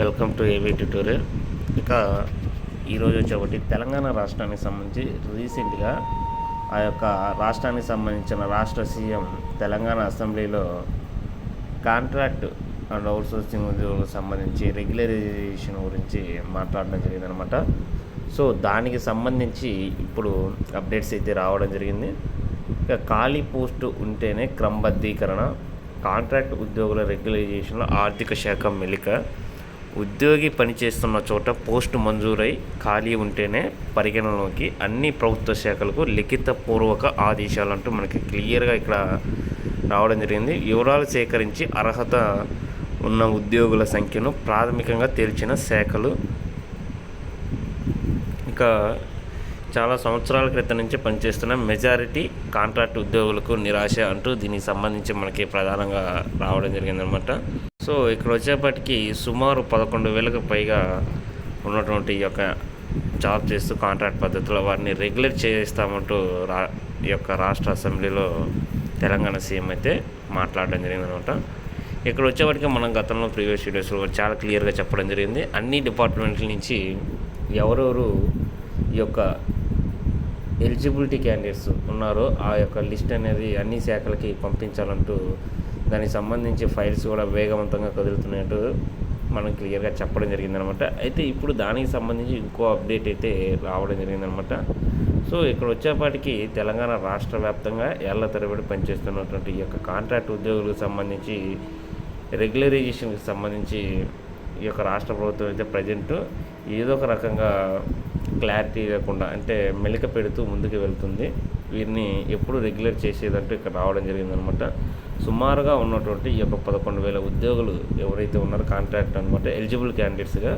Welcome to AB tutorial. ఇక ఈరోజు వచ్చేటి తెలంగాణ రాష్ట్రానికి సంబంధించి రీసెంట్గా ఆ యొక్క రాష్ట్రానికి సంబంధించిన రాష్ట్ర సీఎం తెలంగాణ అసెంబ్లీలో కాంట్రాక్ట్ అండ్ అవుట్సోర్సింగ్ ఉద్యోగులకు సంబంధించి రెగ్యులరైజేషన్ గురించి మాట్లాడడం జరిగిందనమాట. సో దానికి సంబంధించి ఇప్పుడు అప్డేట్స్ అయితే రావడం జరిగింది. ఇక ఖాళీ పోస్టు ఉంటేనే క్రమబద్ధీకరణ, కాంట్రాక్ట్ ఉద్యోగుల రెగ్యులరైజేషన్లో ఆర్థిక శాఖ మెలిక, ఉద్యోగి పనిచేస్తున్న చోట పోస్టు మంజూరై ఖాళీ ఉంటేనే పరిగణలోకి అన్ని ప్రభుత్వ శాఖలకు లిఖితపూర్వక ఆదేశాలంటూ మనకి క్లియర్గా ఇక్కడ రావడం జరిగింది. వివరాలు సేకరించి అర్హత ఉన్న ఉద్యోగుల సంఖ్యను ప్రాథమికంగా తేల్చిన శాఖలు. ఇక చాలా సంవత్సరాల క్రితం నుంచి పనిచేస్తున్న మెజారిటీ కాంట్రాక్ట్ ఉద్యోగులకు నిరాశ అంటూ దీనికి సంబంధించి మనకి ప్రధానంగా రావడం జరిగిందనమాట. సో ఇక్కడ వచ్చేప్పటికి సుమారు 11,000కు పైగా ఉన్నటువంటి ఈ యొక్క జాబ్ చేస్తూ కాంట్రాక్ట్ పద్ధతిలో వారిని రెగ్యులేట్ చేస్తామంటూ ఈ యొక్క రాష్ట్ర అసెంబ్లీలో తెలంగాణ సీఎం అయితే మాట్లాడడం జరిగిందనమాట. ఇక్కడ వచ్చేప్పటికి మనం గతంలో ప్రీవియస్ వీడియోస్లో చాలా క్లియర్గా చెప్పడం జరిగింది. అన్ని డిపార్ట్మెంట్ల నుంచి ఎవరెవరు ఈ యొక్క ఎలిజిబిలిటీ క్యాండిడేట్స్ ఉన్నారో ఆ యొక్క లిస్ట్ అనేది అన్ని శాఖలకి పంపించాలంటూ దానికి సంబంధించి ఫైల్స్ కూడా వేగవంతంగా కదులుతున్నట్టు మనం క్లియర్గా చెప్పడం జరిగిందనమాట. అయితే ఇప్పుడు దానికి సంబంధించి ఇంకో అప్డేట్ అయితే రావడం జరిగిందనమాట. సో ఇక్కడ వచ్చేపాటికి తెలంగాణ రాష్ట్ర వ్యాప్తంగా ఏళ్ల తరబడి పనిచేస్తున్నటువంటి ఈ యొక్క కాంట్రాక్ట్ ఉద్యోగులకు సంబంధించి రెగ్యులరైజేషన్కి సంబంధించి ఈ యొక్క రాష్ట్ర ప్రభుత్వం అయితే ప్రజెంట్ ఏదో ఒక రకంగా క్లారిటీ లేకుండా అంటే మెలిక పెడుతూ ముందుకు వెళ్తుంది. వీరిని ఎప్పుడు రెగ్యులేట్ చేసేదంటూ ఇక్కడ రావడం జరిగిందనమాట. సుమారుగా ఉన్నటువంటి ఈ యొక్క 11,000 ఉద్యోగులు ఎవరైతే ఉన్నారో కాంట్రాక్ట్ అనమాట ఎలిజిబుల్ క్యాండిడేట్స్గా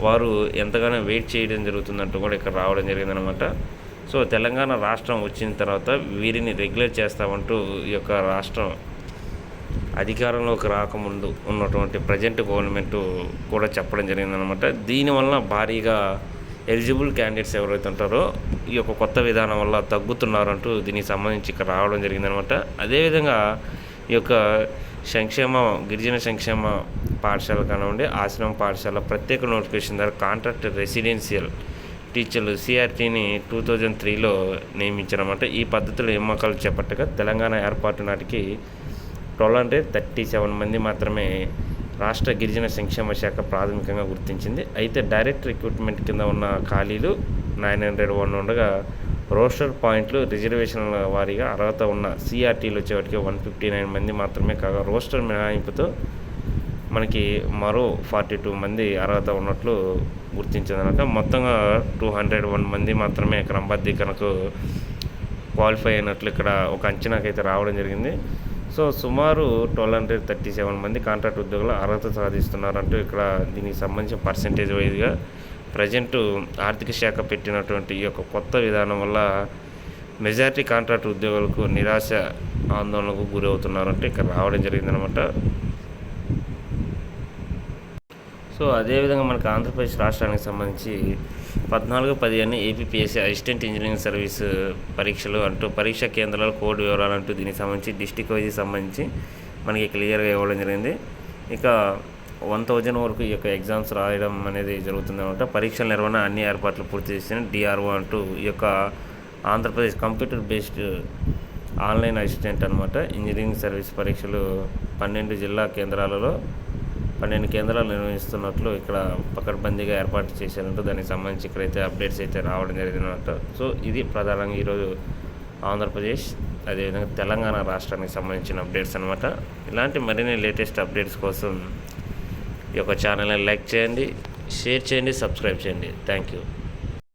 వారు ఎంతగానో వెయిట్ చేయడం జరుగుతుందంటూ కూడా ఇక్కడ రావడం జరిగిందనమాట. సో తెలంగాణ రాష్ట్రం వచ్చిన తర్వాత వీరిని రెగ్యులేట్ చేస్తామంటూ ఈ యొక్క రాష్ట్రం అధికారంలోకి రాకముందు ఉన్నటువంటి ప్రజెంట్ గవర్నమెంట్ కూడా చెప్పడం జరిగిందనమాట. దీనివల్ల భారీగా ఎలిజిబుల్ క్యాండిడేట్స్ ఎవరైతే ఉంటారో ఈ యొక్క కొత్త విధానం వల్ల తగ్గుతున్నారంటూ దీనికి సంబంధించి ఇక్కడ రావడం జరిగిందనమాట. అదేవిధంగా ఈ యొక్క గిరిజన సంక్షేమ పాఠశాల కానివ్వండి, ఆశ్రమ పాఠశాల ప్రత్యేక నోటిఫికేషన్ ద్వారా కాంట్రాక్ట్ రెసిడెన్షియల్ టీచర్లు సిఆర్టీని 2003లో నియమించారన్నమాట. ఈ పద్ధతిలో నియామకాలు చేపట్టగా తెలంగాణ ఏర్పాటు నాటికి 1237 మంది మాత్రమే రాష్ట్ర గిరిజన సంక్షేమ శాఖ ప్రాథమికంగా గుర్తించింది. అయితే డైరెక్ట్ రిక్రూట్మెంట్ కింద ఉన్న ఖాళీలు 901 ఉండగా రోస్టర్ పాయింట్లు రిజర్వేషన్ల వారీగా అర్హత ఉన్న సిఆర్టీలు వచ్చేవాటికి 159 మంది మాత్రమే కాగా రోస్టర్ మినహాయింపుతో మనకి మరో 42 మంది అర్హత ఉన్నట్లు గుర్తించిందనమాట. మొత్తంగా 201 మంది మాత్రమే క్రమబద్ధీకరణకు క్వాలిఫై అయినట్లు ఇక్కడ ఒక అంచనాకైతే రావడం జరిగింది. సో సుమారు 1237 మంది కాంట్రాక్ట్ ఉద్యోగులు అర్హత సాధిస్తున్నారంటూ ఇక్కడ దీనికి సంబంధించిన పర్సెంటేజ్ వైజ్గా ప్రజెంట్ ఆర్థిక శాఖ పెట్టినటువంటి ఈ యొక్క కొత్త విధానం వల్ల మెజారిటీ కాంట్రాక్ట్ ఉద్యోగులకు నిరాశ ఆందోళనకు గురవుతున్నారంటే ఇక్కడ రావడం జరిగిందనమాట. సో అదేవిధంగా మనకు ఆంధ్రప్రదేశ్ రాష్ట్రానికి సంబంధించి 14-15 ఏపీపీఎస్సీ అసిస్టెంట్ ఇంజనీరింగ్ సర్వీస్ పరీక్షలు అంటూ పరీక్షా కేంద్రాల కోడ్ వివరాలు అంటూ దీనికి సంబంధించి డిస్టిక్ వైజ్ సంబంధించి మనకి క్లియర్గా ఇవ్వడం జరిగింది. ఇక 1000 వరకు ఈ యొక్క ఎగ్జామ్స్ రాయడం అనేది జరుగుతుందన్నమాట. పరీక్షల నిర్వహణ అన్ని ఏర్పాట్లు పూర్తి చేసిన డిఆర్ఓ అంటూ ఈ యొక్క Andhra Pradesh computer based online assistant అనమాట ఇంజనీరింగ్ సర్వీస్ పరీక్షలు 12 జిల్లా కేంద్రాలలో 12 కేంద్రాలు నిర్వహిస్తున్నట్లు ఇక్కడ పకడ్బందీగా ఏర్పాటు చేశారంటూ దానికి సంబంధించి ఇక్కడైతే అప్డేట్స్ అయితే రావడం జరిగిందన్నమాట. సో ఇది ప్రధానంగా ఈరోజు ఆంధ్రప్రదేశ్ అదేవిధంగా తెలంగాణ రాష్ట్రానికి సంబంధించిన అప్డేట్స్ అనమాట. ఇలాంటి మరిన్ని లేటెస్ట్ అప్డేట్స్ కోసం ఈ యొక్క ఛానల్ని లైక్ చేయండి, షేర్ చేయండి, సబ్స్క్రైబ్ చేయండి. Thank you.